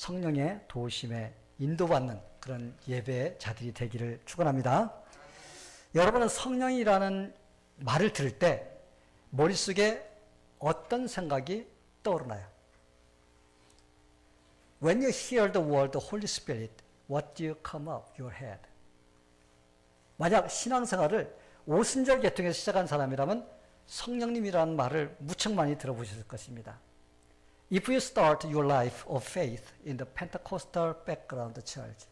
성령의 도우심에 인도받는 그런 예배의 자들이 되기를 축원합니다. 여러분은 성령이라는 말을 들을 때 머릿속에 어떤 생각이 떠오르나요? When you hear the word Holy Spirit, what do you come up your head? 만약 신앙생활을 오순절 계통에서 시작한 사람이라면 성령님이라는 말을 무척 많이 들어보셨을 것입니다. If you start your life of faith in the Pentecostal background church,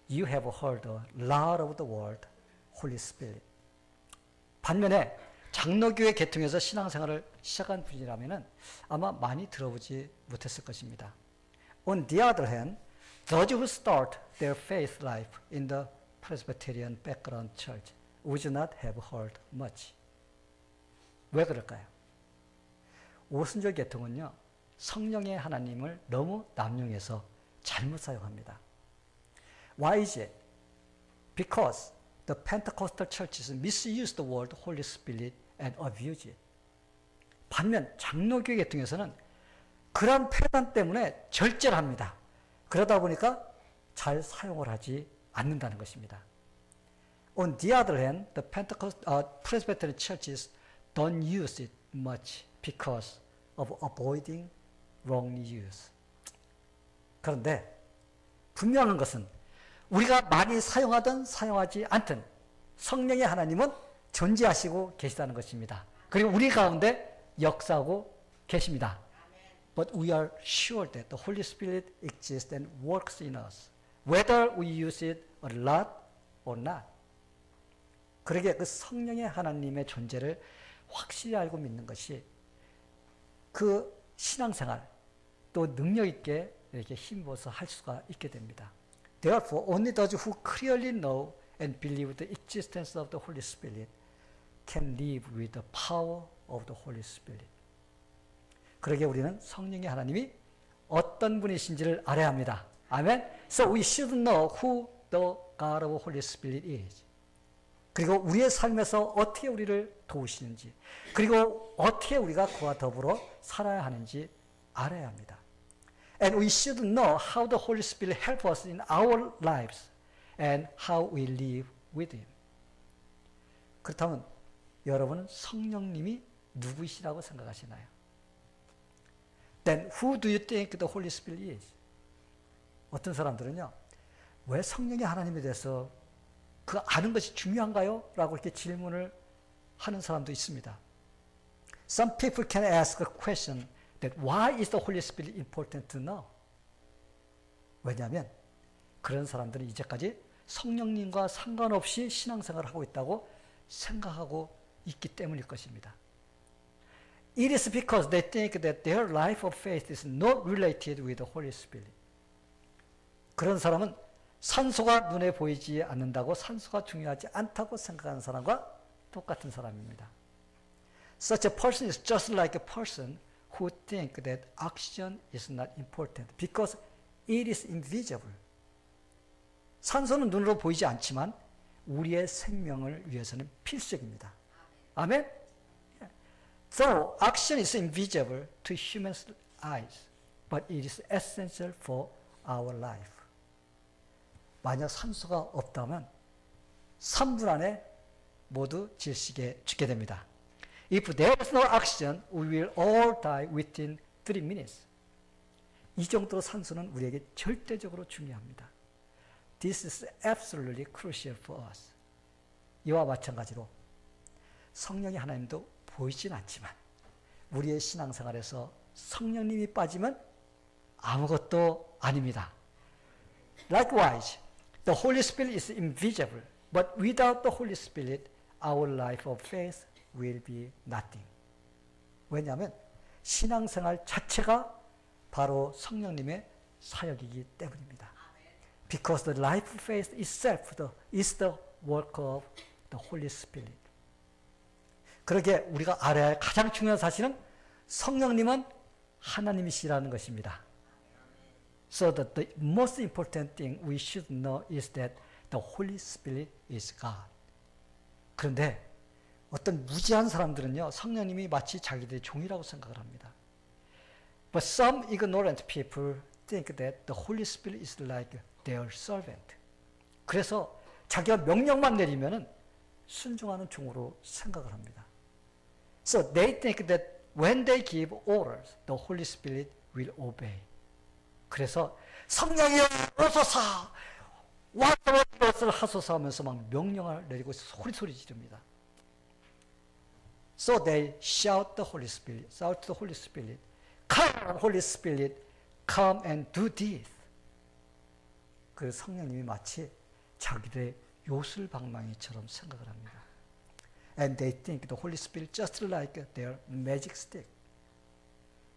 you have heard a lot of the word Holy Spirit. 반면에 장로교회 계통에서 신앙생활을 시작한 분이라면 아마 많이 들어보지 못했을 것입니다. On the other hand, those who start their faith life in the Presbyterian background church would not have heard much. 왜 그럴까요? 오순절 계통은요, 성령의 하나님을 너무 남용해서 잘못 사용합니다. Why is it? Because the Pentecostal churches misuse the word Holy Spirit and abuse it. 반면 장로교회 계통에서는 그런 패단 때문에 절제를 합니다. 그러다 보니까 잘 사용을 하지 않는다는 것입니다. On the other hand, the Presbyterian churches don't use it much because of avoiding wrong use. 그런데 분명한 것은 우리가 많이 사용하든 사용하지 않든 성령의 하나님은 존재하시고 계시다는 것입니다. 그리고 우리 가운데 역사하고 계십니다. But we are sure that the Holy Spirit exists and works in us, whether we use it a lot or not. 그러기에 그 성령의 하나님의 존재를 확실히 알고 믿는 것이 그 신앙생활 또 능력 있게 이렇게 힘입어서 할 수가 있게 됩니다. Therefore, only those who clearly know and believe the existence of the Holy Spirit can live with the power of the Holy Spirit. 그러기에 우리는 성령의 하나님이 어떤 분이신지를 알아야 합니다. 아멘. So we should know who the God of Holy Spirit is. 그리고 우리의 삶에서 어떻게 우리를 도우시는지, 그리고 어떻게 우리가 그와 더불어 살아야 하는지 알아야 합니다. And we should know how the Holy Spirit helps us in our lives and how we live with Him. 그렇다면 여러분은 성령님이 누구이시라고 생각하시나요? Then who do you think the Holy Spirit is? 어떤 사람들은요, 왜 성령의 하나님에 대해서 그 아는 것이 중요한가요? 라고 이렇게 질문을 하는 사람도 있습니다. Some people can ask a question that why is the Holy Spirit important to know? 왜냐하면 그런 사람들은 이제까지 성령님과 상관없이 신앙생활을 하고 있다고 생각하고 있기 때문일 것입니다. It is because they think that their life of faith is not related with the Holy Spirit. 그런 사람은 산소가 눈에 보이지 않는다고 산소가 중요하지 않다고 생각하는 사람과 똑같은 사람입니다. Such a person is just like a person who think that oxygen is not important because it is invisible. 산소는 눈으로 보이지 않지만 우리의 생명을 위해서는 필수적입니다. 아멘? So oxygen is invisible to human eyes, but it is essential for our life. 만약 산소가 없다면 3분 안에 모두 질식에 죽게 됩니다. If there is no oxygen, we will all die within 3 minutes. 이 정도로 산소는 우리에게 절대적으로 중요합니다. This is absolutely crucial for us. 이와 마찬가지로 성령의 하나님도 보이진 않지만 우리의 신앙생활에서 성령님이 빠지면 아무것도 아닙니다. Likewise, the Holy Spirit is invisible, but without the Holy Spirit, our life of faith will be nothing. 왜냐하면 신앙생활 자체가 바로 성령님의 사역이기 때문입니다. Because the life of faith itself is the work of the Holy Spirit. 그러기에 우리가 알아야 할 가장 중요한 사실은 성령님은 하나님이시라는 것입니다. So that the most important thing we should know is that the Holy Spirit is God. 그런데 어떤 무지한 사람들은요, 성령님이 마치 자기들의 종이라고 생각을 합니다. But some ignorant people think that the Holy Spirit is like their servant. 그래서 자기가 명령만 내리면은 순종하는 종으로 생각을 합니다. So they think that when they give orders, the Holy Spirit will obey. 그래서 성령이여 오소서, 와서 이것을 하소서 하면서 막 명령을 내리고 소리 지릅니다. So they shout the Holy Spirit, shout the Holy Spirit, come Holy Spirit, come and do this. 그 성령님이 마치 자기들의 요술방망이처럼 생각을 합니다. And they think the Holy Spirit just like their magic stick.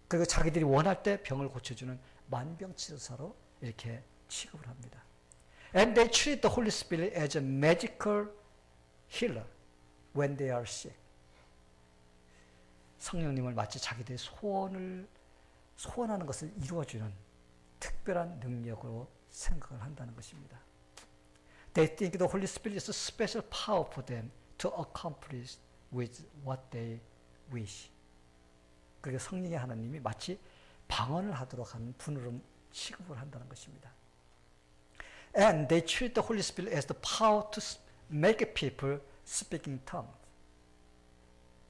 그리고 자기들이 원할 때 병을 고쳐주는 만병치료사로 이렇게 취급을 합니다. And they treat the Holy Spirit as a magical healer when they are sick. 성령님을 마치 자기들의 소원하는 것을 이루어주는 특별한 능력으로 생각을 한다는 것입니다. They think the Holy Spirit is a special power for them to accomplish with what they wish. 그리고 성령의 하나님이 마치 방언을 하도록 하는 분으로 취급을 한다는 것입니다. And they treat the Holy Spirit as the power to make people speak in tongues.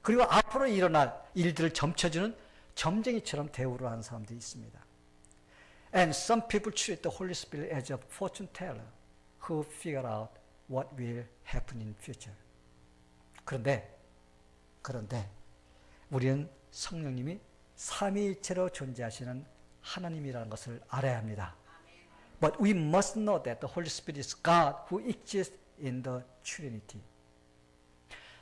그리고 앞으로 일어날 일들을 점쳐주는 점쟁이처럼 대우를 하는 사람들이 있습니다. And some people treat the Holy Spirit as a fortune teller who figure out what will happen in future. 그런데 우리는 성령님이 삼위일체로 존재하시는 하나님이라는 것을 알아야 합니다. But we must know that the Holy Spirit is God who exists in the Trinity.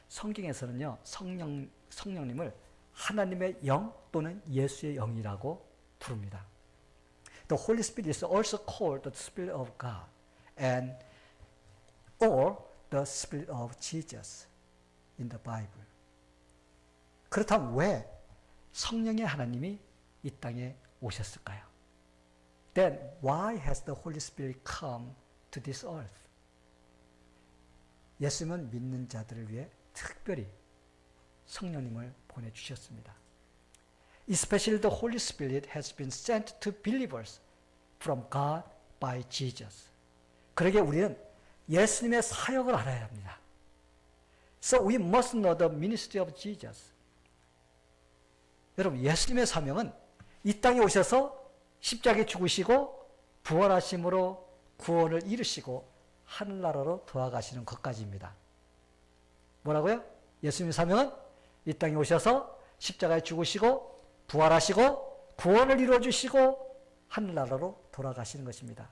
성경에서는요, 성령님을 하나님의 영 또는 예수의 영이라고 부릅니다. The Holy Spirit is also called the Spirit of God and or the Spirit of Jesus in the Bible. 그렇다면 왜 성령의 하나님이 이 땅에 오셨을까요? Then why has the Holy Spirit come to this earth? 예수님은 믿는 자들을 위해 특별히 성령님을 보내주셨습니다. Especially the Holy Spirit has been sent to believers from God by Jesus. 그러기에 우리는 예수님의 사역을 알아야 합니다. So we must know the ministry of Jesus. 여러분, 예수님의 사명은 이 땅에 오셔서 십자가에 죽으시고 부활하심으로 구원을 이루시고 하늘나라로 돌아가시는 것까지입니다. 뭐라고요? 예수님의 사명은 이 땅에 오셔서 십자가에 죽으시고 부활하시고 구원을 이루어주시고 하늘나라로 돌아가시는 것입니다.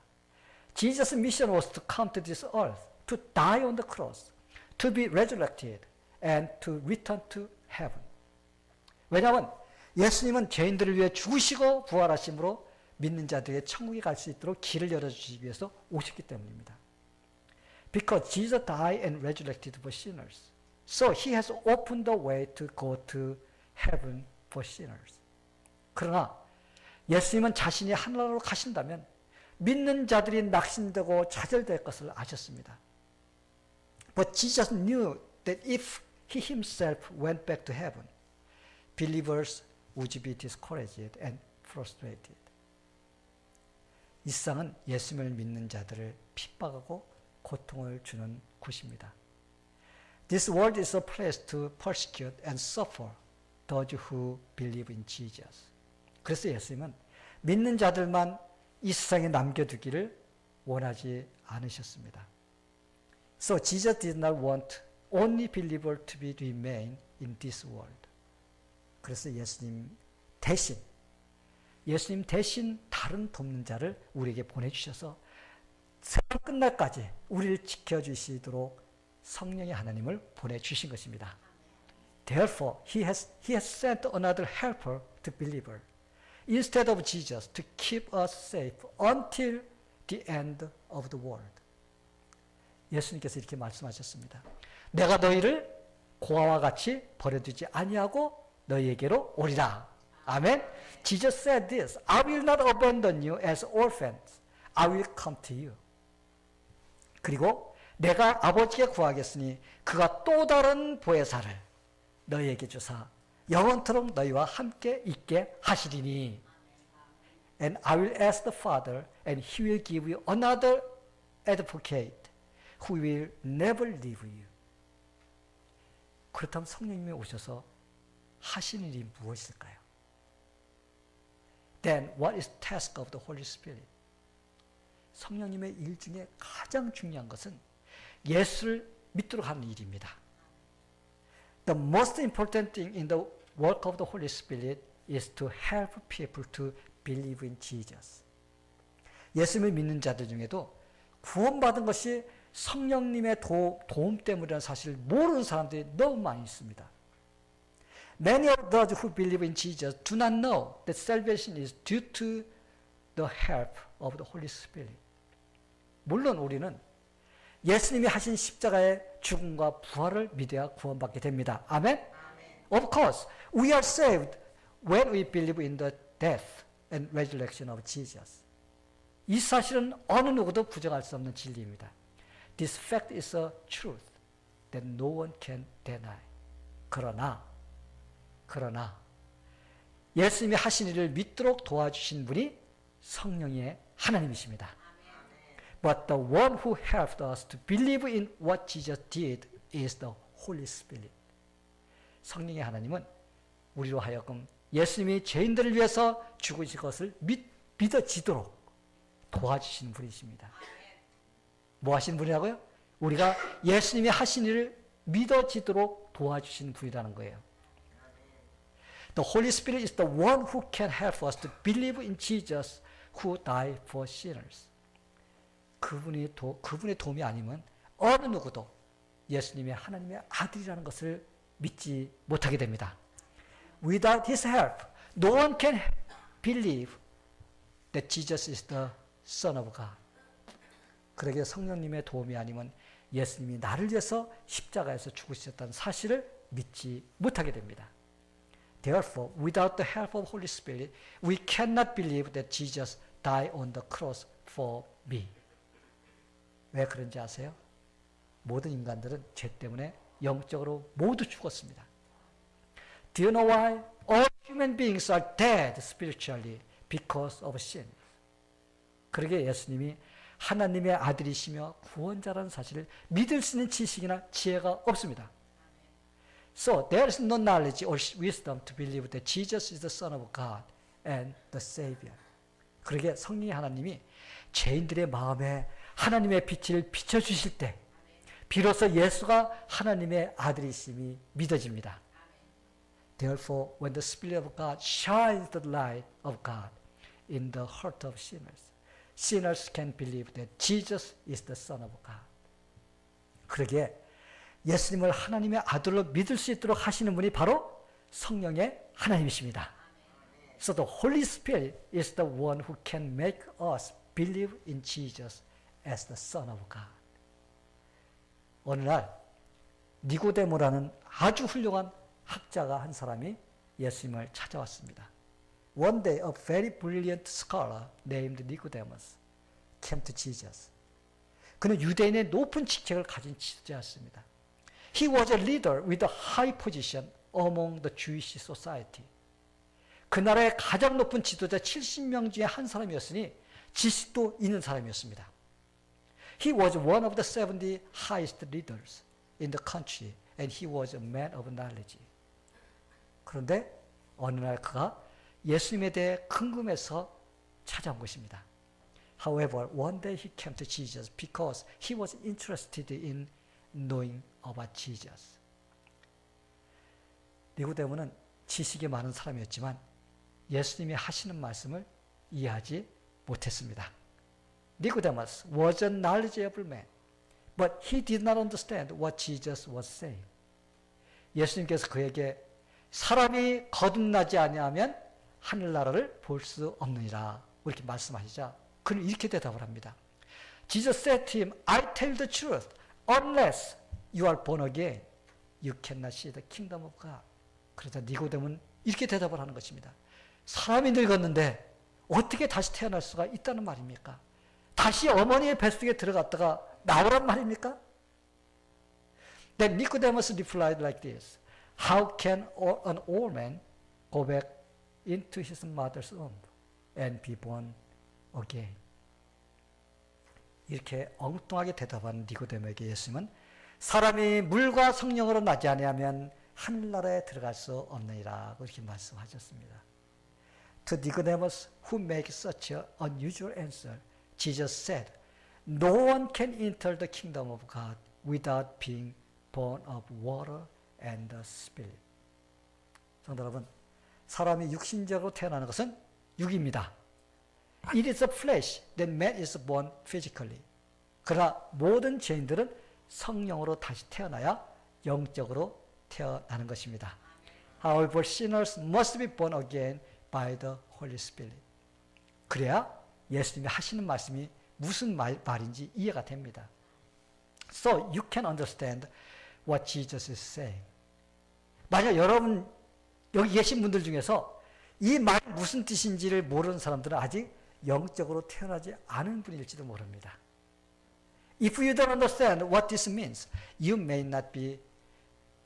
Jesus' mission was to come to this earth, to die on the cross, to be resurrected, and to return to heaven. 왜냐하면 예수님은 죄인들을 위해 죽으시고 부활하심으로 믿는 자들에게 천국에 갈 수 있도록 길을 열어주시기 위해서 오셨기 때문입니다. Because Jesus died and resurrected for sinners, so He has opened the way to go to heaven for sinners. 그러나 예수님은 자신이 하늘나라로 가신다면 믿는 자들이 낙심되고 좌절될 것을 아셨습니다. But Jesus knew that if He Himself went back to heaven, believers would be discouraged and frustrated. 이 세상은 예수님을 믿는 자들을 핍박하고 고통을 주는 곳입니다. This world is a place to persecute and suffer those who believe in Jesus. 그래서 예수님은 믿는 자들만 이 세상에 남겨두기를 원하지 않으셨습니다. So Jesus did not want only believer to be remain in this world. 그래서 예수님 대신 다른 돕는 자를 우리에게 보내주셔서 세상 끝날까지 우리를 지켜주시도록 성령의 하나님을 보내주신 것입니다. Therefore, He has sent another helper to believer instead of Jesus to keep us safe until the end of the world. 예수님께서 이렇게 말씀하셨습니다. 내가 너희를 고아와 같이 버려두지 아니하고 너희에게로 오리라. 아멘. Jesus said this, I will not abandon you as orphans. I will come to you. 그리고 내가 아버지께 구하겠으니 그가 또 다른 보혜사를 너희에게 주사 영원토록 너희와 함께 있게 하시리니. And I will ask the Father, and he will give you another advocate who will never leave you. 그렇다면 성령님이 오셔서 하시는 일이 무엇일까요? Then what is the task of the Holy Spirit? 성령님의 일 중에 가장 중요한 것은 예수를 믿도록 하는 일입니다. The most important thing in the work of the Holy Spirit is to help people to believe in Jesus. 예수님을 믿는 자들 중에도 구원받은 것이 성령님의 도움 때문이라는 사실을 모르는 사람들이 너무 많이 있습니다. Many of those who believe in Jesus do not know that salvation is due to the help of the Holy Spirit. 물론 우리는 예수님이 하신 십자가의 죽음과 부활을 믿어야 구원받게 됩니다. 아멘? Of course, we are saved when we believe in the death and resurrection of Jesus. 이 사실은 어느 누구도 부정할 수 없는 진리입니다. This fact is a truth that no one can deny. 그러나 예수님이 하신 일을 믿도록 도와주신 분이 성령의 하나님이십니다. But the one who helped us to believe in what Jesus did is the Holy Spirit. 성령의 하나님은 우리로 하여금 예수님이 죄인들을 위해서 죽으신 것을 믿어지도록 도와주시는 분이십니다. 뭐 하시는 분이라고요? 우리가 예수님이 하신 일을 믿어지도록 도와주시는 분이라는 거예요. The Holy Spirit is the one who can help us to believe in Jesus who died for sinners. 그분의 도움이 아니면 어느 누구도 예수님의 하나님의 아들이라는 것을 믿지 못하게 됩니다. Without His help, no one can believe that Jesus is the Son of God. 그러기에 성령님의 도움이 아니면 예수님이 나를 위해서 십자가에서 죽으셨다는 사실을 믿지 못하게 됩니다. Therefore, without the help of Holy Spirit, we cannot believe that Jesus died on the cross for me. 왜 그런지 아세요? 모든 인간들은 죄 때문에 영적으로 모두 죽었습니다. Do you know why? All human beings are dead spiritually because of sin. 그러기에 예수님이 하나님의 아들이시며 구원자라는 사실을 믿을 수 있는 지식이나 지혜가 없습니다. So there is no knowledge or wisdom to believe that Jesus is the Son of God and the Savior. 그러기에 성령의 하나님이 죄인들의 마음에 하나님의 빛을 비춰주실 때 비로소 예수가 하나님의 아들이심이 믿어집니다. Therefore, when the Spirit of God shines the light of God in the heart of sinners, sinners can believe that Jesus is the Son of God. 그러기에 예수님을 하나님의 아들로 믿을 수 있도록 하시는 분이 바로 성령의 하나님이십니다. So the Holy Spirit is the one who can make us believe in Jesus as the Son of God. 어느 날 니고데모라는 아주 훌륭한 학자가 한 사람이 예수님을 찾아왔습니다. One day a very brilliant scholar named Nicodemus came to Jesus. 그는 유대인의 높은 직책을 가진 지도자였습니다. He was a leader with a high position among the Jewish society. 그 나라의 가장 높은 지도자 70명 중에 한 사람이었으니 지식도 있는 사람이었습니다. He was one of the 70 highest leaders in the country and he was a man of knowledge. 그런데 어느 날 그가 예수님에 대해 궁금해서 찾아온 것입니다. However, one day he came to Jesus because he was interested in knowing about Jesus. 니고데모는 지식이 많은 사람이었지만 예수님이 하시는 말씀을 이해하지 못했습니다. Nicodemus was a knowledgeable man, but he did not understand what Jesus was saying. 예수님께서 그에게 사람이 거듭나지 아니하면 하늘나라를 볼 수 없느니라 이렇게 말씀하시자 그는 이렇게 대답을 합니다. Jesus said to him, I tell the truth, unless you are born again, you cannot see the kingdom of God. 그러자 니고데모는 이렇게 대답을 하는 것입니다. 사람이 늙었는데 어떻게 다시 태어날 수가 있다는 말입니까? 다시 어머니의 뱃속에 들어갔다가 나오란 말입니까? Then Nicodemus replied like this, How can an old man go back into his mother's womb? and be born again. 이렇게 엉뚱하게 대답한 니고데모에게 예수님은 사람이 물과 성령으로 나지 아니하면 하늘나라에 들어갈 수 없느니라 그렇게 말씀하셨습니다. To Nicodemus who makes such an unusual answer, Jesus said, No one can enter the kingdom of God without being born of water and the Spirit. 성도 여러분, 사람이 육신적으로 태어나는 것은 육입니다. It is a flesh that man is born physically. 그러나 모든 죄인들은 성령으로 다시 태어나야 영적으로 태어나는 것입니다. However, sinners must be born again by the Holy Spirit. 그래야 예수님이 하시는 말씀이 무슨 말인지 이해가 됩니다. So you can understand what Jesus is saying. 만약 여러분 여기 계신 분들 중에서 이 말 무슨 뜻인지를 모르는 사람들은 아직 영적으로 태어나지 않은 분일지도 모릅니다. If you don't understand what this means, you may not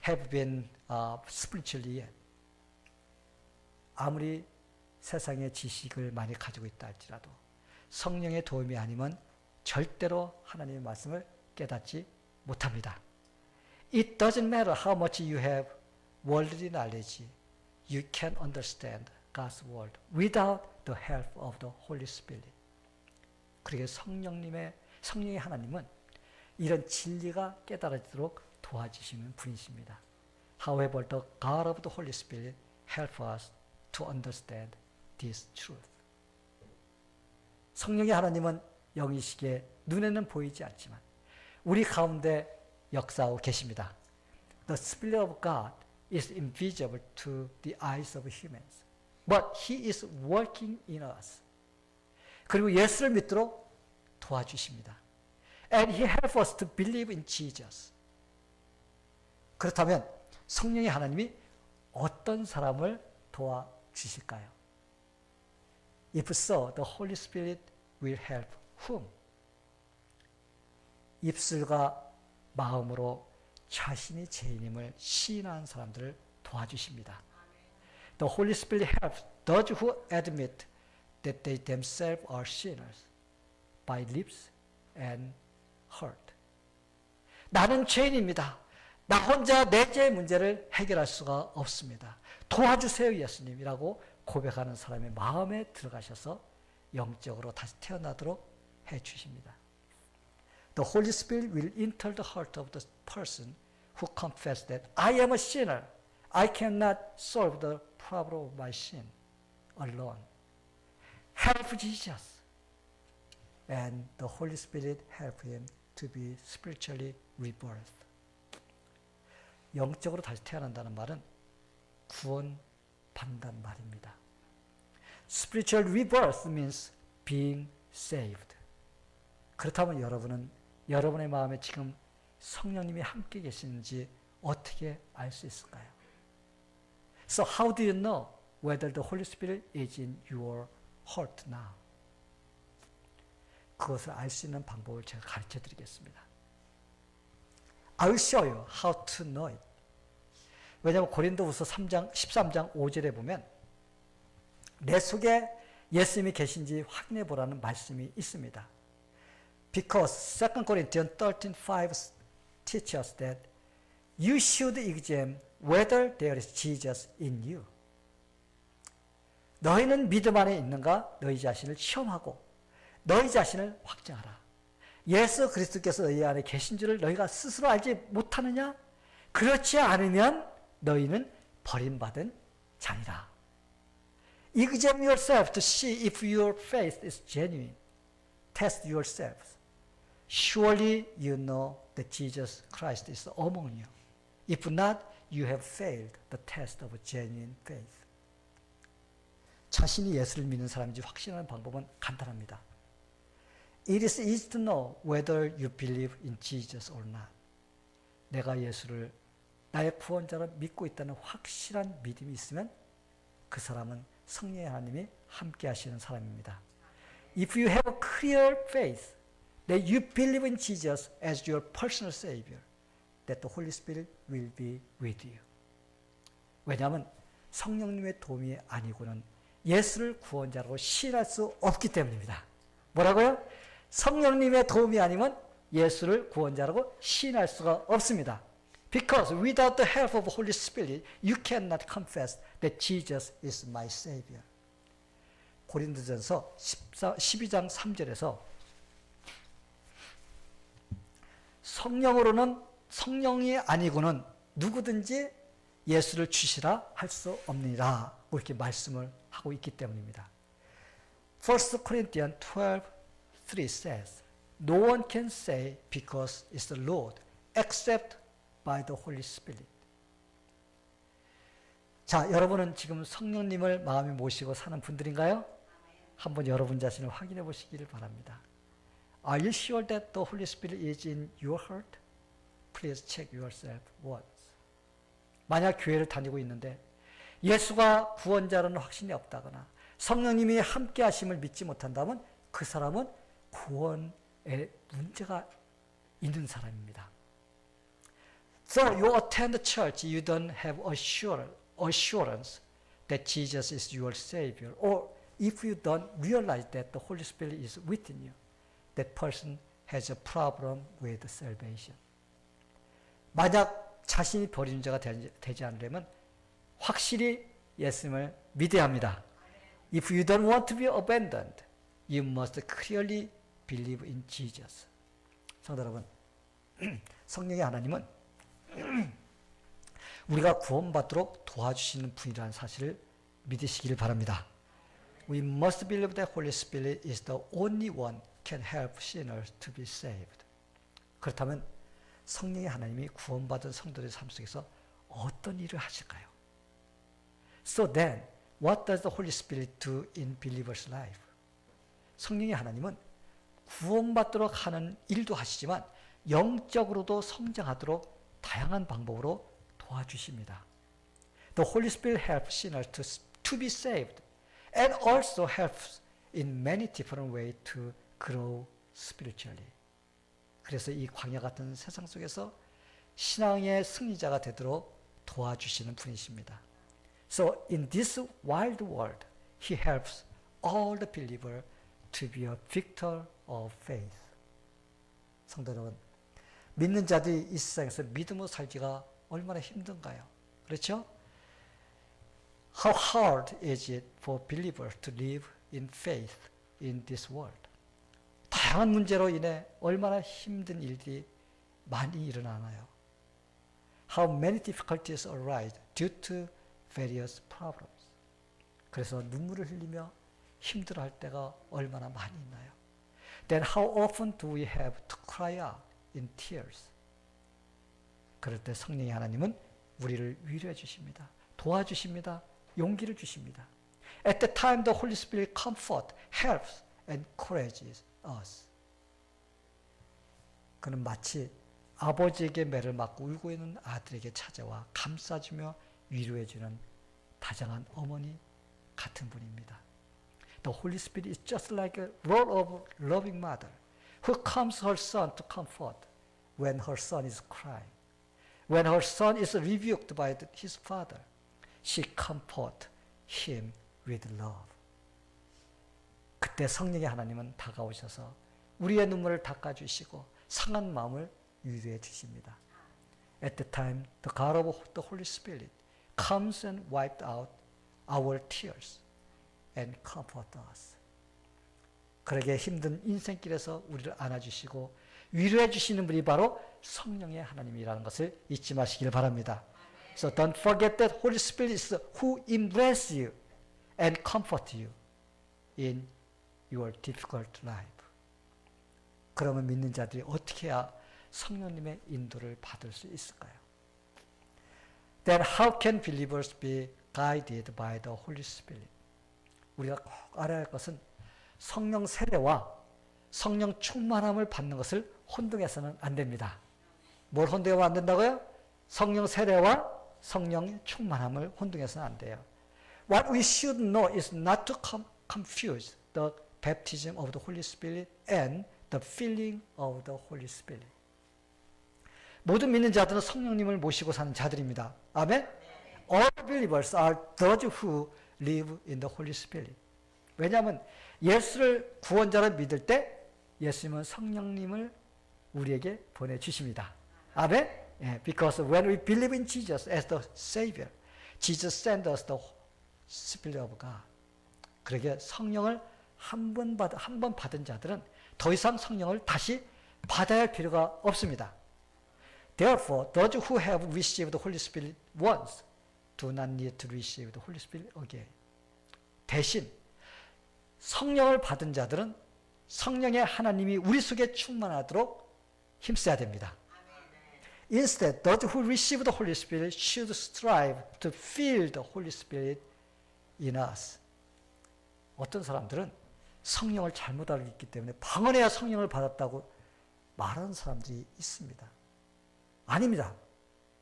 have been spiritually yet. 아무리 세상의 지식을 많이 가지고 있다 할지라도 성령의 도움이 아니면 절대로 하나님의 말씀을 깨닫지 못합니다. It doesn't matter how much you have worldly knowledge, you can't understand God's word without the help of the Holy Spirit. 그러게 성령의 하나님은 이런 진리가 깨달아지도록 도와주시는 분이십니다. However, the God of the Holy Spirit help us to understand this truth. 성령의 하나님은 영이시기에 눈에는 보이지 않지만 우리 가운데 역사하고 계십니다. The Spirit of God is invisible to the eyes of humans, but He is working in us. 그리고 예수를 믿도록 도와주십니다. And He helps us to believe in Jesus. 그렇다면 성령의 하나님이 어떤 사람을 도와주실까요? If so, the Holy Spirit will help whom? 입술과 마음으로 자신이 죄인임을 시인하는 사람들을 도와주십니다. The Holy Spirit helps those who admit that they themselves are sinners by lips and heart. 나는 죄인입니다. 나 혼자 내 죄의 문제를 해결할 수가 없습니다. 도와주세요 예수님이라고 고백하는 사람의 마음에 들어가셔서 영적으로 다시 태어나도록 해주십니다. The Holy Spirit will enter the heart of the person who confesses that I am a sinner. I cannot solve the problem of my sin alone. Help Jesus. And the Holy Spirit help him to be spiritually rebirthed. 영적으로 다시 태어난다는 말은 구원받는다는 말입니다. Spiritual rebirth means being saved. 그렇다면 여러분은 여러분의 마음에 지금 성령님이 함께 계시는지 어떻게 알 수 있을까요? So how do you know whether the Holy Spirit is in your heart now? 그것을 알 수 있는 방법을 제가 가르쳐 드리겠습니다. I will show you how to know it. 왜냐하면 고린도후서 13장 5절에 보면 내 속에 예수님이 계신지 확인해 보라는 말씀이 있습니다. Because 2 Corinthians 13:5 teaches us that you should examine whether there is Jesus in you. 너희는 믿음 안에 있는가 너희 자신을 시험하고 너희 자신을 확증하라. 예수 그리스도께서 너희 안에 계신 줄을 너희가 스스로 알지 못하느냐? 그렇지 않으면 너희는 버림받은 자니라. Examine yourself to see if your faith is genuine. Test yourselves. Surely you know that Jesus Christ is among you. If not, you have failed the test of genuine faith. 자신이 예수를 믿는 사람인지 확신하는 방법은 간단합니다. It is easy to know whether you believe in Jesus or not. 내가 예수를 나의 구원자로 믿고 있다는 확실한 믿음이 있으면 그 사람은 성령의 하나님이 함께 하시는 사람입니다. If you have a clear faith that you believe in Jesus as your personal Savior, that the Holy Spirit will be with you. 왜냐하면 성령님의 도움이 아니고는 예수를 구원자라고 시인할 수 없기 때문입니다. 뭐라고요? 성령님의 도움이 아니면 예수를 구원자라고 시인할 수가 없습니다. Because without the help of Holy Spirit, you cannot confess that Jesus is my Savior. 고린도전서 12장 3절에서 성령이 아니고는 누구든지 예수를 주시라 할 수 없느니라 이렇게 말씀을 하고 있기 때문입니다. 1 Corinthians 12:3 says, No one can say because it's the Lord except by the Holy Spirit. 자, 여러분은 지금 성령님을 마음에 모시고 사는 분들인가요? 한번 여러분 자신을 확인해 보시기를 바랍니다. Are you sure that the Holy Spirit is in your heart? Please check yourself once. 만약 교회를 다니고 있는데 예수가 구원자라는 확신이 없다거나 성령님이 함께 하심을 믿지 못한다면 그 사람은 구원에 문제가 있는 사람입니다. So you attend the church, you don't have assurance that Jesus is your Savior. Or if you don't realize that the Holy Spirit is within you, that person has a problem with salvation. 만약 자신이 버리는 자가 되지 않으려면 확실히 예수님을 믿어야 합니다. If you don't want to be abandoned, you must clearly believe in Jesus. 성도 여러분, 성령의 하나님은 우리가 구원받도록 도와주시는 분이라는 사실을 믿으시길 바랍니다. We must believe that Holy Spirit is the only one can help sinners to be saved. 그렇다면 성령의 하나님이 구원받은 성도들의 삶 속에서 어떤 일을 하실까요? So then, what does the Holy Spirit do in believers' life? 성령의 하나님은 구원받도록 하는 일도 하시지만 영적으로도 성장하도록 다양한 방법으로 도와주십니다. The Holy Spirit helps sinners to be saved and also helps in many different ways to grow spiritually. 그래서 이 광야 같은 세상 속에서 신앙의 승리자가 되도록 도와주시는 분이십니다. So in this wild world, He helps all the believers to be a victor of faith. 성도 여러분, 믿는 자들이 이 세상에서 믿음으로 살기가 얼마나 힘든가요? 그렇죠? How hard is it for believers to live in faith in this world? 다양한 문제로 인해 얼마나 힘든 일들이 많이 일어나나요? How many difficulties arise due to various problems? 그래서 눈물을 흘리며 힘들어할 때가 얼마나 많이 있나요? Then how often do we have to cry out in tears? 그럴 때 성령의 하나님은 우리를 위로해 주십니다. 도와주십니다. 용기를 주십니다. At the time the Holy Spirit comforts, helps, and encourages us. 그는 마치 아버지에게 매를 맞고 울고 있는 아들에게 찾아와 감싸주며 위로해주는 다정한 어머니 같은 분입니다. The Holy Spirit is just like a role of loving mother who comes her son to comfort when her son is crying. When her son is rebuked by his father, she comforts him with love. 그때 성령의 하나님은 다가오셔서 우리의 눈물을 닦아주시고 상한 마음을 위로해 주십니다. At the time, the God of the Holy Spirit comes and wipes out our tears and comforts us. 그러게 힘든 인생길에서 우리를 안아주시고 위로해 주시는 분이 바로 성령의 하나님이라는 것을 잊지 마시길 바랍니다. So don't forget that Holy Spirit is who embraces you and comforts you in your difficult life. 그러면 믿는 자들이 어떻게 해야 성령님의 인도를 받을 수 있을까요? Then how can believers be guided by the Holy Spirit? 우리가 꼭 알아야 할 것은 성령 세례와 성령 충만함을 받는 것을 혼동해서는 안 됩니다. 뭘 혼동하면 안 된다고요? 성령 세례와 성령 충만함을 혼동해서는 안 돼요. What we should know is not to confuse the baptism of the Holy Spirit and the filling of the Holy Spirit. 모든 믿는 자들은 성령님을 모시고 사는 자들입니다. 아멘? All believers are those who live in the Holy Spirit. 왜냐하면 예수를 구원자로 믿을 때 예수님은 성령님을 우리에게 보내주십니다. 아멘? 예, because when we believe in Jesus as the Savior, Jesus sent us the Spirit of God. 그러게 성령을 한 번 받은 자들은 더 이상 성령을 다시 받아야 할 필요가 없습니다. Therefore, those who have received the Holy Spirit once do not need to receive the Holy Spirit again. 대신 성령을 받은 자들은 성령의 하나님이 우리 속에 충만하도록 힘써야 됩니다. Instead, those who receive the Holy Spirit should strive to feel the Holy Spirit in us. 어떤 사람들은 성령을 잘못 알고 있기 때문에 방언해야 성령을 받았다고 말하는 사람들이 있습니다. 아닙니다.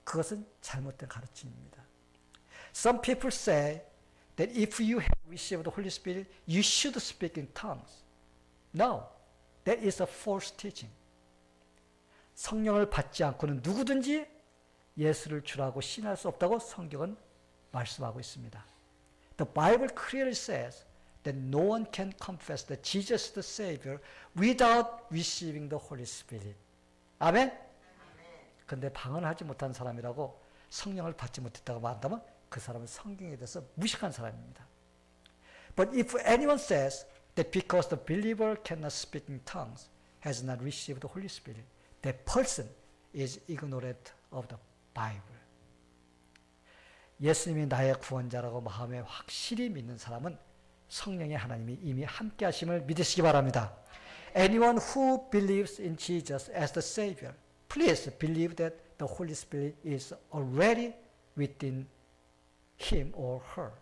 그것은 잘못된 가르침입니다. Some people say that if you have received the Holy Spirit, you should speak in tongues. No, that is a false teaching. 성령을 받지 않고는 누구든지 예수를 주라고 신할 수 없다고 성경은 말씀하고 있습니다. The Bible clearly says that no one can confess that Jesus is the Savior without receiving the Holy Spirit. 아멘? 그런데 방언하지 못한 사람이라고 성령을 받지 못했다고 말한다면 그 사람은 성경에 대해서 무식한 사람입니다. But if anyone says that because the believer cannot speak in tongues, has not received the Holy Spirit, that person is ignorant of the Bible. 예수님이 나의 구원자라고 마음에 확실히 믿는 사람은 성령의 하나님이 이미 함께 하심을 믿으시기 바랍니다. Anyone who believes in Jesus as the Savior, please believe that the Holy Spirit is already within him or her.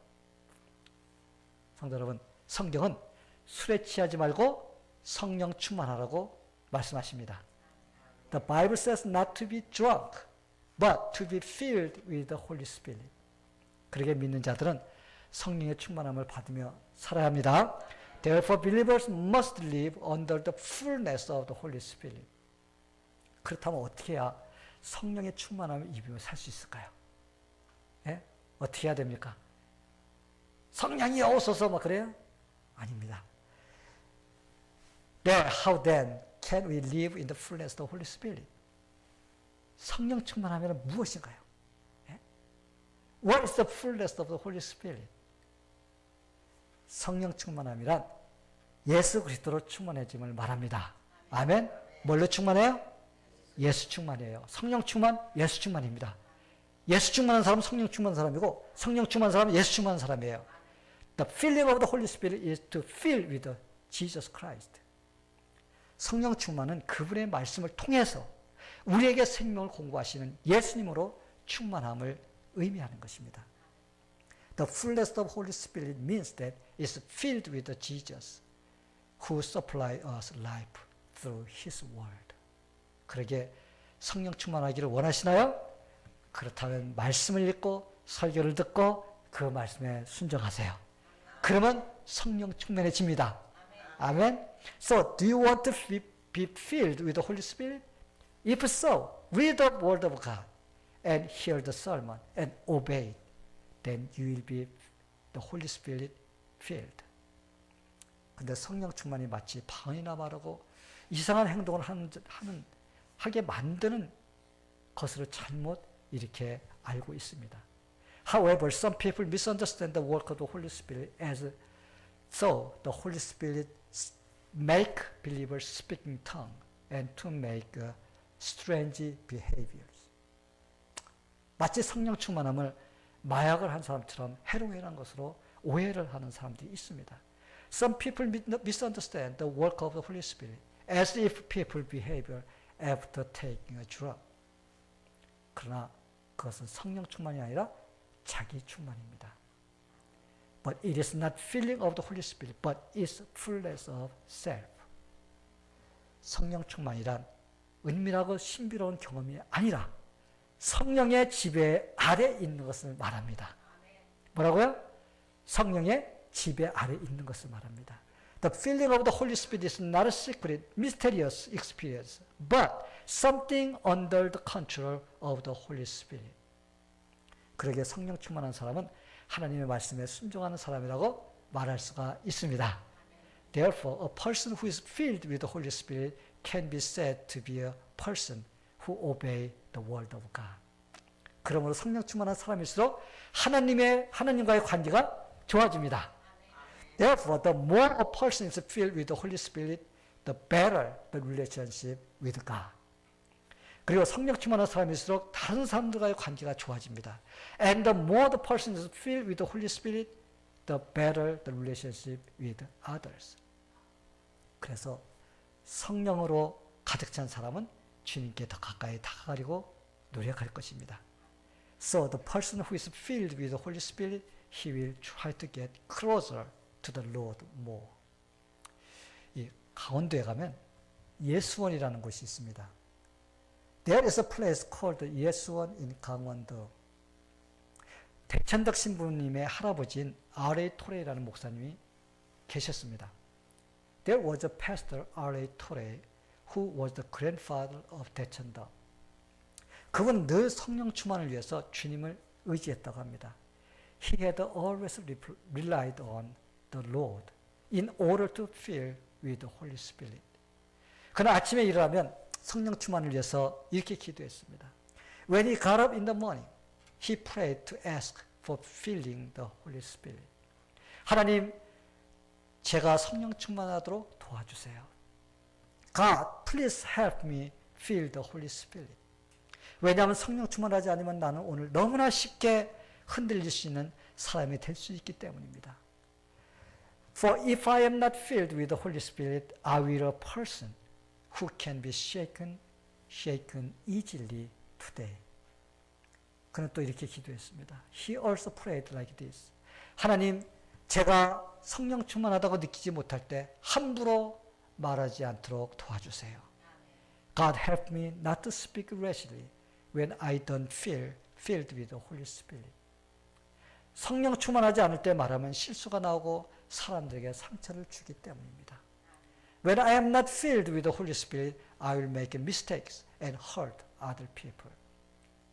성도 여러분, 성경은 술에 취하지 말고 성령 충만하라고 말씀하십니다. The Bible says not to be drunk, but to be filled with the Holy Spirit. 그렇게 믿는 자들은 성령의 충만함을 받으며 살아야 합니다. Therefore, believers must live under the fullness of the Holy Spirit. 그렇다면 어떻게 해야 성령의 충만함을 입으며 살 수 있을까요? 예? 어떻게 해야 됩니까? 성령이 오소서 막 그래요? 아닙니다. How then can we live in the fullness of the Holy Spirit? 성령 충만하면 무엇인가요? 예? What is the fullness of the Holy Spirit? 성령 충만함이란 예수 그리스도로 충만해짐을 말합니다. 아멘? 뭘로 충만해요? 예수 충만이에요. 성령 충만, 예수 충만입니다. 예수 충만한 사람은 성령 충만한 사람이고 성령 충만한 사람은 예수 충만한 사람이에요. The filling of the Holy Spirit is to fill with Jesus Christ. 성령 충만은 그분의 말씀을 통해서 우리에게 생명을 공급하시는 예수님으로 충만함을 의미하는 것입니다. The fullness of Holy Spirit means that it's filled with Jesus who supply us life through His word. 그러게 성령 충만하기를 원하시나요? 그렇다면 말씀을 읽고 설교를 듣고 그 말씀에 순종하세요. 그러면 성령 충만해집니다. 아멘. So, do you want to be filled with the Holy Spirit? If so, read the Word of God and hear the sermon and obey it. Then you will be the Holy Spirit filled. 근데 성령 충만이 마치 방언이나 말하고 이상한 행동을 하게 만드는 것으로 잘못 이렇게 알고 있습니다. However, some people misunderstand the work of the Holy Spirit as though the Holy Spirit make believers speak in tongue and to make strange behaviors. 마치 성령 충만함을 마약을 한 사람처럼 헤로인한 것으로 오해를 하는 사람들이 있습니다. Some people misunderstand the work of the Holy Spirit as if people behavior after taking a drug. 그러나 그것은 성령 충만이 아니라 자기 충만입니다. But it is not filling of the Holy Spirit, but it's fullness of self. 성령 충만이란 은밀하고 신비로운 경험이 아니라 성령의 지배 아래 있는 것을 말합니다. 뭐라고요? 성령의 지배 아래 있는 것을 말합니다. The filling of the Holy Spirit is not a secret, mysterious experience, but something under the control of the Holy Spirit. 그러게 성령 충만한 사람은 하나님의 말씀에 순종하는 사람이라고 말할 수가 있습니다. Therefore, a person who is filled with the Holy Spirit can be said to be a person who obey the word of God. 그러므로 성령 충만한 사람일수록 하나님과의 관계가 좋아집니다. Therefore, the more a person is filled with the Holy Spirit, the better the relationship with God. 그리고 성령 충만한 사람일수록 다른 사람들과의 관계가 좋아집니다. And the more the person is filled with the Holy Spirit, the better the relationship with others. 그래서 성령으로 가득 찬 사람은 주님께 더 가까이 다가가려고 노력할 것입니다. So the person who is filled with the Holy Spirit, he will try to get closer to the Lord more. 이 강원도에 가면 예수원이라는 곳이 있습니다. There is a place called 예수원 in 강원도. 대천덕 신부님의 할아버지인 R.A. 토레이라는 목사님이 계셨습니다. There was a pastor R.A. 토레이 who was the grandfather of 대천덕. 그분 늘 성령 충만을 위해서 주님을 의지했다고 합니다. He had always relied on the Lord in order to fill with the Holy Spirit. 그는 아침에 일어나면 성령 충만을 위해서 이렇게 기도했습니다. When he got up in the morning, he prayed to ask for filling the Holy Spirit. 하나님, 제가 성령 충만하도록 도와주세요. God, please help me fill the Holy Spirit. 왜냐하면 성령 충만하지 않으면 나는 오늘 너무나 쉽게 흔들릴 수 있는 사람이 될 수 있기 때문입니다. For if I am not filled with the Holy Spirit, I will a person who can be shaken easily today. 그는 또 이렇게 기도했습니다. He also prayed like this. 하나님, 제가 성령 충만하다고 느끼지 못할 때 함부로 말하지 않도록 도와주세요. God help me not to speak rashly when I don't feel filled with the Holy Spirit. 성령 충만하지 않을 때 말하면 실수가 나오고 사람들에게 상처를 주기 때문입니다. When I am not filled with the Holy Spirit, I will make mistakes and hurt other people.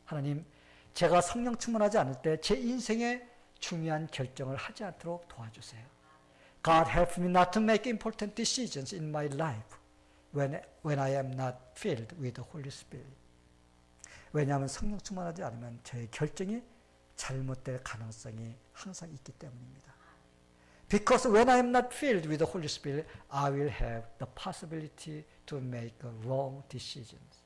하나님, 제가 성령 충만하지 않을 때 제 인생에 중요한 결정을 하지 않도록 도와주세요. God help me not to make important decisions in my life when I am not filled with the Holy Spirit. 왜냐하면 성령 충만하지 않으면 저의 결정이 잘못될 가능성이 항상 있기 때문입니다. Because when I am not filled with the Holy Spirit, I will have the possibility to make wrong decisions.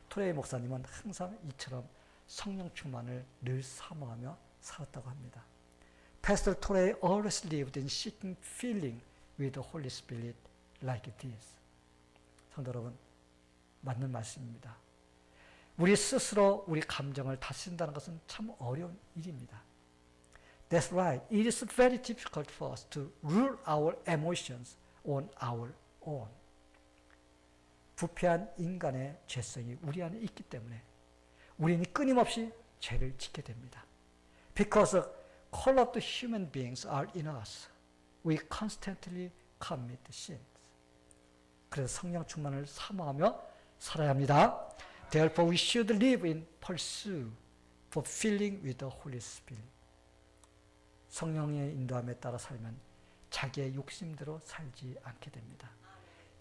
토레이 목사님은 항상 이처럼 성령 충만을 늘 사모하며 살았다고 합니다. Pastor Torrey always lived in seeking filling with the Holy Spirit like this. 성도 여러분, 맞는 말씀입니다. 우리 스스로 우리 감정을 다스린다는 것은 참 어려운 일입니다. That's right. It is very difficult for us to rule our emotions on our own. 부패한 인간의 죄성이 우리 안에 있기 때문에 우리는 끊임없이 죄를 짓게 됩니다. Because corrupt human beings are in us, we constantly commit sins. 그래서 성령 충만을 사모하며 살아야 합니다. Therefore, we should live in pursuit for filling with the Holy Spirit. 성령의 인도함에 따라 살면 자기의 욕심대로 살지 않게 됩니다.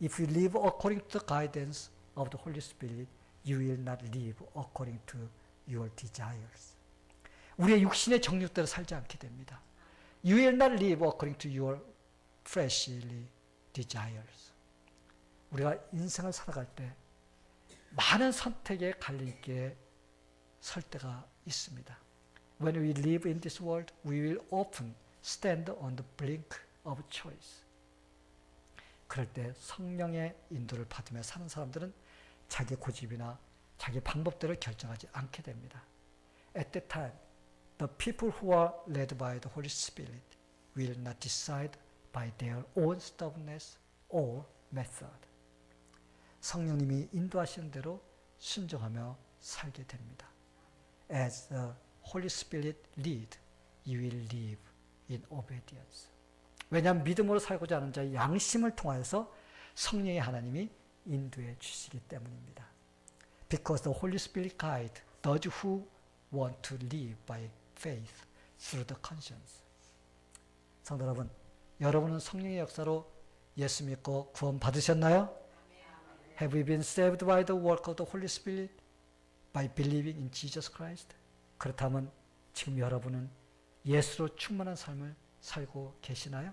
If you live according to the guidance of the Holy Spirit, you will not live according to your desires. 우리의 육신의 정욕대로 살지 않게 됩니다. You will not live according to your fleshly desires. 우리가 인생을 살아갈 때 많은 선택의 갈림길에 설 때가 있습니다. When we live in this world, we will often stand on the brink of choice. 그럴 때 성령의 인도를 받으며 사는 사람들은 자기 고집이나 자기 방법대로 결정하지 않게 됩니다. At that time, the people who are led by the Holy Spirit will not decide by their own stubbornness or method. 성령님이 인도하시는 대로 순종하며 살게 됩니다. As the Holy Spirit lead, you will live in obedience. 왜냐하면 믿음으로 살고자 하는 자의 양심을 통하여서 성령의 하나님이 인도해 주시기 때문입니다. Because the Holy Spirit guides those who want to live by faith through the conscience. 성도 여러분, 여러분은 성령의 역사로 예수 믿고 구원 받으셨나요? Have you been saved by the work of the Holy Spirit by believing in Jesus Christ? 그렇다면 지금 여러분은 예수로 충만한 삶을 살고 계시나요?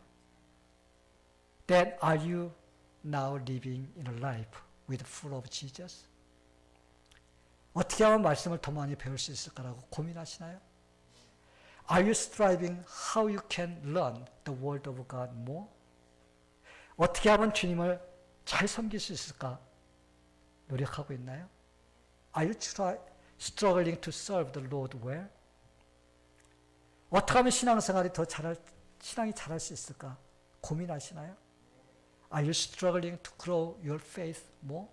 Then are you now living in a life with full of Jesus? 어떻게 하면 말씀을 더 많이 배울 수 있을까라고 고민하시나요? Are you striving how you can learn the word of God more? 어떻게 하면 주님을 잘 섬길 수 있을까 노력하고 있나요? Are you struggling to serve the Lord well? 어떻게 하면 신앙생활이 신앙이 잘할 수 있을까 고민하시나요? Are you struggling to grow your faith more?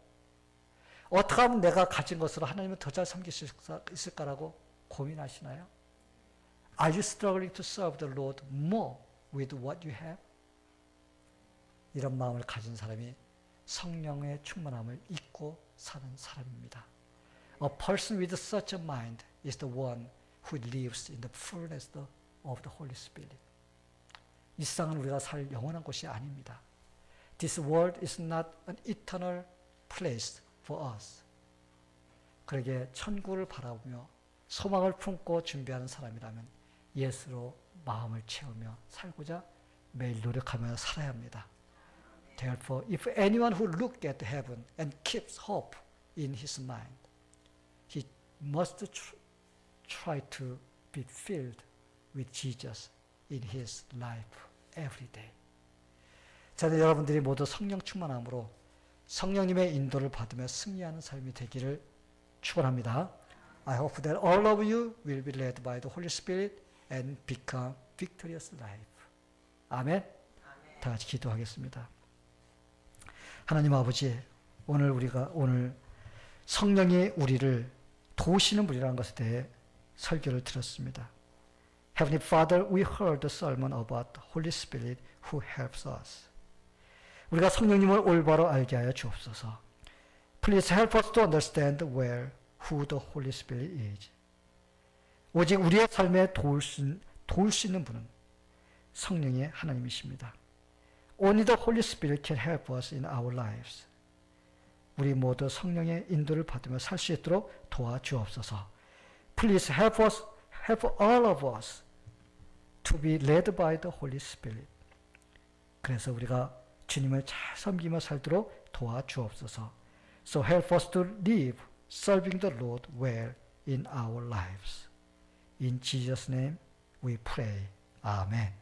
어떻게 하면 내가 가진 것으로 하나님을 더 잘 섬길 수 있을까라고 고민하시나요? Are you struggling to serve the Lord more with what you have? 이런 마음을 가진 사람이 성령의 충만함을 잊고 사는 사람입니다. A person with such a mind is the one who lives in the fullness of the Holy Spirit. 이 세상은 우리가 살 영원한 곳이 아닙니다. This world is not an eternal place for us. 그러기에 천국을 바라보며 소망을 품고 준비하는 사람이라면 예수로 마음을 채우며 살고자 매일 노력하며 살아야 합니다. Therefore, if anyone who looks at heaven and keeps hope in his mind, he must try to be filled with Jesus in his life every day. 저는 여러분들이 모두 성령 충만함으로 성령님의 인도를 받으며 승리하는 삶이 되기를 축원합니다. I hope that all of you will be led by the Holy Spirit and become victorious life. 아멘. 다 같이 기도하겠습니다. 하나님 아버지, 오늘 성령이 우리를 도우시는 분이라는 것에 대해 설교를 들었습니다. Heavenly Father, we heard the sermon about the Holy Spirit who helps us. 우리가 성령님을 올바로 알게 하여 주옵소서. Please help us to understand well who the Holy Spirit is. 오직 우리의 삶에 도울 수 있는 분은 성령의 하나님이십니다. Only the Holy Spirit can help us in our lives. 우리 모두 성령의 인도를 받으며 살 수 있도록 도와주옵소서. Please help all of us to be led by the Holy Spirit. 그래서 우리가 주님을 잘 섬기며 살도록 도와주옵소서. So help us to live serving the Lord well in our lives. In Jesus' name we pray. Amen.